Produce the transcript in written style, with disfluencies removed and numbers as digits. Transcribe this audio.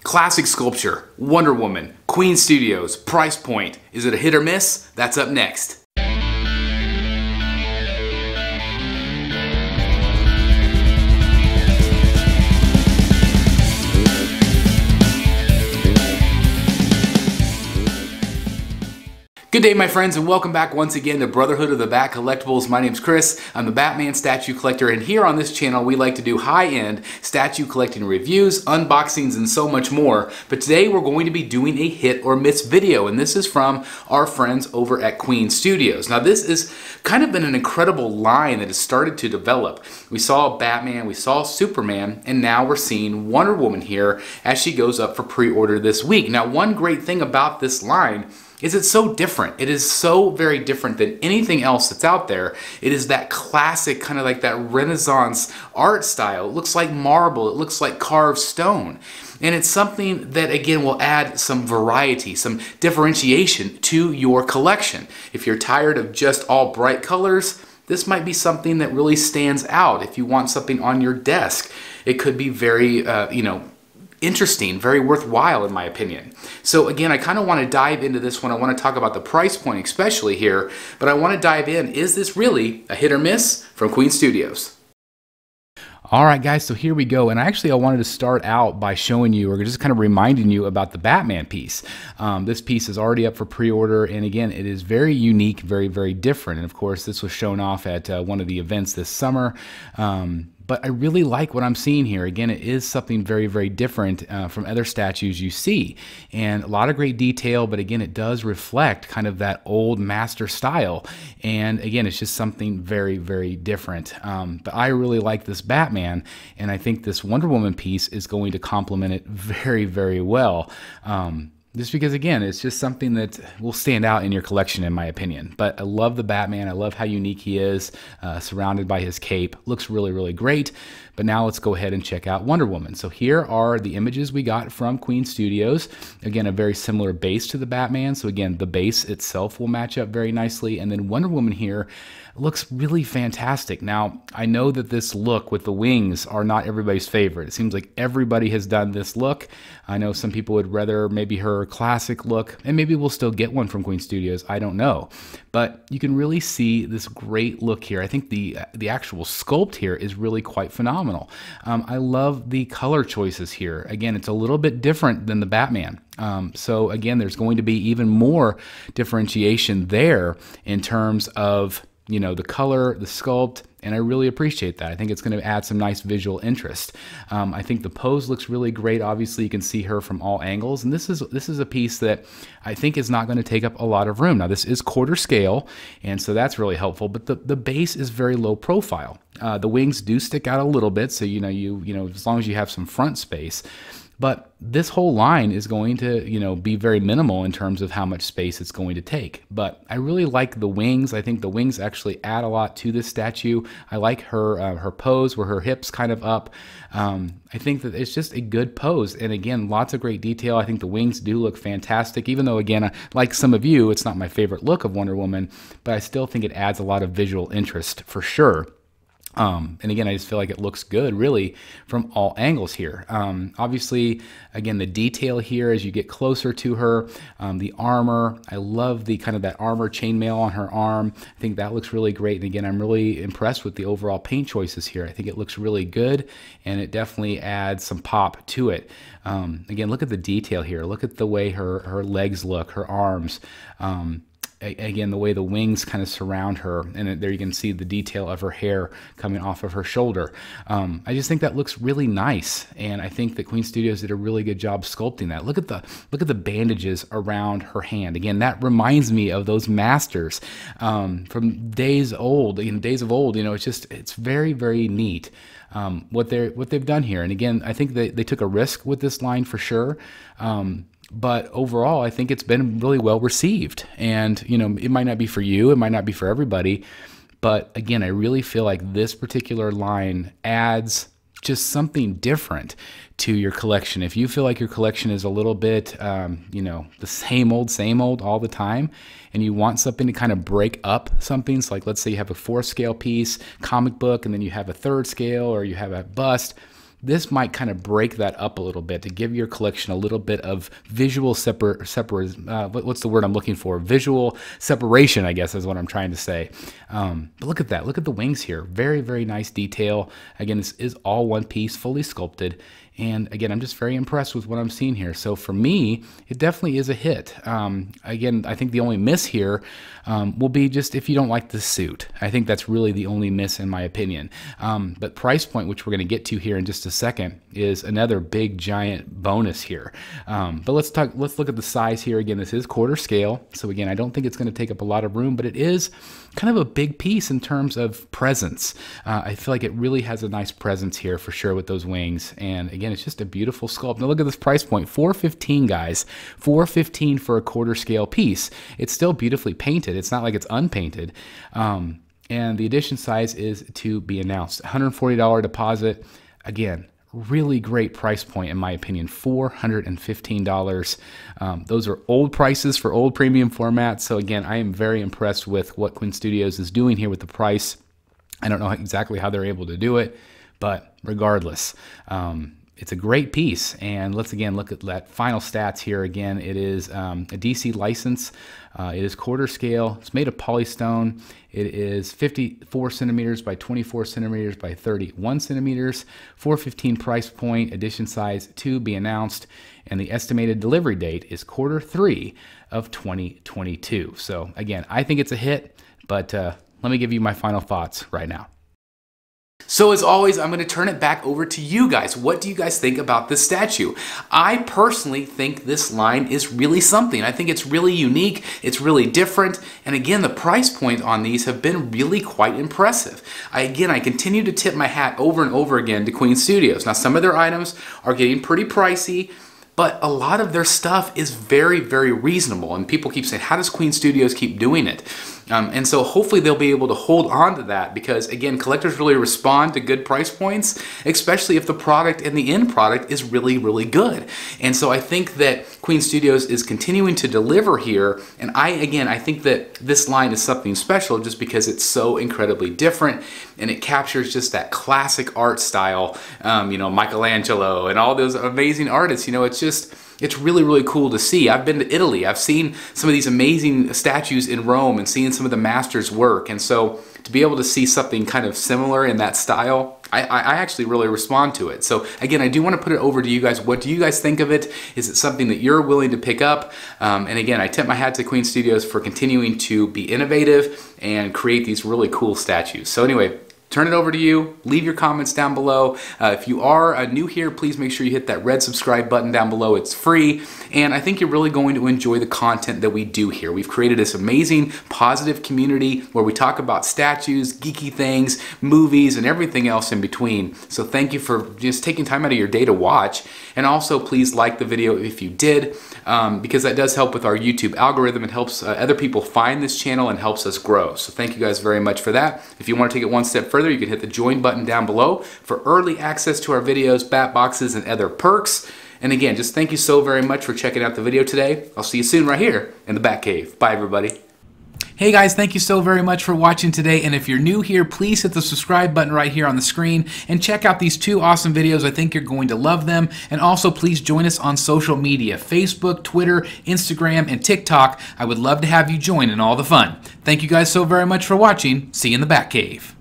Classic sculpture, Wonder Woman, Queen Studios, price point. Is it a hit or miss? That's up next. Good day, my friends, and welcome back once again to Brotherhood of the Bat Collectibles. My name's Chris. I'm the Batman statue collector, and here on this channel we like to do high-end statue collecting reviews, unboxings, and so much more. But today we're going to be doing a hit or miss video, and this is from our friends over at Queen Studios. Now this has kind of been an incredible line that has started to develop. We saw Batman, we saw Superman, and now we're seeing Wonder Woman here as she goes up for pre-order this week. Now one great thing about this line is it's so different. It is so very different than anything else that's out there. It is that classic, kind of like that Renaissance art style. It looks like marble, it looks like carved stone. And it's something that, again, will add some variety, some differentiation to your collection. If you're tired of just all bright colors, this might be something that really stands out. If you want something on your desk, it could be very, interesting, very worthwhile in my opinion. So again, I kind of want to dive into this one. I want to talk about the price point especially here, but I want to dive in. Is this really a hit or miss from Queen Studios? Alright guys, so here we go, and actually I wanted to start out by showing you, or just kind of reminding you about the Batman piece. This piece is already up for pre-order, and again, it is very unique, very, very different, and of course this was shown off at one of the events this summer. But I really like what I'm seeing here. Again, it is something very, very different from other statues you see. And a lot of great detail, but again, it does reflect kind of that old master style. And again, it's just something very, very different. But I really like this Batman, and I think this Wonder Woman piece is going to complement it very, very well. Just because, again, it's just something that will stand out in your collection, in my opinion. But I love the Batman. I love how unique he is, surrounded by his cape. Looks really, really great. But now let's go ahead and check out Wonder Woman. So here are the images we got from Queen Studios. Again, a very similar base to the Batman. So again, the base itself will match up very nicely. And then Wonder Woman here looks really fantastic. Now, I know that this look with the wings are not everybody's favorite. It seems like everybody has done this look. I know some people would rather maybe her classic look, and maybe we'll still get one from Queen Studios. I don't know. But you can really see this great look here. I think the actual sculpt here is really quite phenomenal. I love the color choices here. Again, it's a little bit different than the Batman. So again, there's going to be even more differentiation there in terms of, you know, the color, the sculpt, and I really appreciate that. I think it's going to add some nice visual interest. I think the pose looks really great. Obviously, you can see her from all angles, and this is a piece that I think is not going to take up a lot of room. Now, this is quarter scale, and so that's really helpful. But the base is very low profile. The wings do stick out a little bit, so you know as long as you have some front space. But this whole line is going to, be very minimal in terms of how much space it's going to take. But I really like the wings. I think the wings actually add a lot to this statue. I like her pose where her hips kind of up. I think that it's just a good pose. And again, lots of great detail. I think the wings do look fantastic, even though, again, like some of you, it's not my favorite look of Wonder Woman, but I still think it adds a lot of visual interest for sure. And again, I just feel like it looks good, really, from all angles here. Obviously, again, the detail here as you get closer to her, the armor. I love the kind of that armor chainmail on her arm. I think that looks really great. And again, I'm really impressed with the overall paint choices here. I think it looks really good, and it definitely adds some pop to it. Again, look at the detail here. Look at the way her legs look, her arms. Again, the way the wings kind of surround her, and there you can see the detail of her hair coming off of her shoulder. I just think that looks really nice, and I think that Queen Studios did a really good job sculpting that. Look at the bandages around her hand. Again, that reminds me of those masters from days old. It's very, very neat. What they've done here, and again, I think they took a risk with this line for sure. But overall, I think it's been really well received. And, it might not be for you, it might not be for everybody. But again, I really feel like this particular line adds just something different to your collection. If you feel like your collection is a little bit, the same old all the time, and you want something to kind of break up something, so like let's say you have a 4th scale piece, comic book, and then you have a 3rd scale, or you have a bust, this might kind of break that up a little bit to give your collection a little bit of visual what's the word I'm looking for? Visual separation, I guess is what I'm trying to say. But look at that. Look at the wings here. Very, very nice detail. Again, this is all one piece, fully sculpted. And again, I'm just very impressed with what I'm seeing here. So for me, it definitely is a hit. Again, I think the only miss here will be just if you don't like the suit. I think that's really the only miss in my opinion. But price point, which we're going to get to here in just a second, is another big giant bonus here. But let's look at the size here. Again, this is quarter scale. So again, I don't think it's going to take up a lot of room, but it is kind of a big piece in terms of presence. I feel like it really has a nice presence here for sure with those wings. And again, it's just a beautiful sculpt. Now look at this price point, $415, guys. $415 for a quarter scale piece. It's still beautifully painted. It's not like it's unpainted. And the edition size is to be announced. $140 deposit. Again, really great price point in my opinion, $415. Those are old prices for old premium formats. So again, I am very impressed with what Quinn Studios is doing here with the price. I don't know exactly how they're able to do it, but regardless, it's a great piece. And let's again look at that final stats here. Again, it is a DC license. It is quarter scale. It's made of polystone. It is 54 centimeters by 24 centimeters by 31 centimeters. $415 price point. Edition size to be announced. And the estimated delivery date is Q3 of 2022. So again, I think it's a hit, but let me give you my final thoughts right now. So as always, I'm going to turn it back over to you guys. What do you guys think about this statue? I personally think this line is really something. I think it's really unique. It's really different. And again, the price point on these have been really quite impressive. I continue to tip my hat over and over again to Queen Studios. Now, some of their items are getting pretty pricey, but a lot of their stuff is very, very reasonable. And people keep saying, how does Queen Studios keep doing it? And so hopefully they'll be able to hold on to that because, again, collectors really respond to good price points, especially if the product and the end product is really, really good. And so I think that Queen Studios is continuing to deliver here. And I think that this line is something special just because it's so incredibly different and it captures just that classic art style, Michelangelo and all those amazing artists. It's really, really cool to see. I've been to Italy. I've seen some of these amazing statues in Rome and seen some of the masters' work. And so to be able to see something kind of similar in that style, I actually really respond to it. So again, I do want to put it over to you guys. What do you guys think of it? Is it something that you're willing to pick up? And again, I tip my hat to Queen Studios for continuing to be innovative and create these really cool statues. So anyway, turn it over to you. Leave your comments down below. If you are new here, please make sure you hit that red subscribe button down below. It's free. And I think you're really going to enjoy the content that we do here. We've created this amazing, positive community where we talk about statues, geeky things, movies, and everything else in between. So thank you for just taking time out of your day to watch. And also, please like the video if you did, because that does help with our YouTube algorithm. It helps other people find this channel and helps us grow. So thank you guys very much for that. If you want to take it one step further, you can hit the join button down below for early access to our videos, bat boxes, and other perks. And again, just thank you so very much for checking out the video today. I'll see you soon right here in the Bat Cave. Bye, everybody. Hey guys, thank you so very much for watching today. And if you're new here, please hit the subscribe button right here on the screen and check out these two awesome videos. I think you're going to love them. And also please join us on social media, Facebook, Twitter, Instagram, and TikTok. I would love to have you join in all the fun. Thank you guys so very much for watching. See you in the Bat Cave.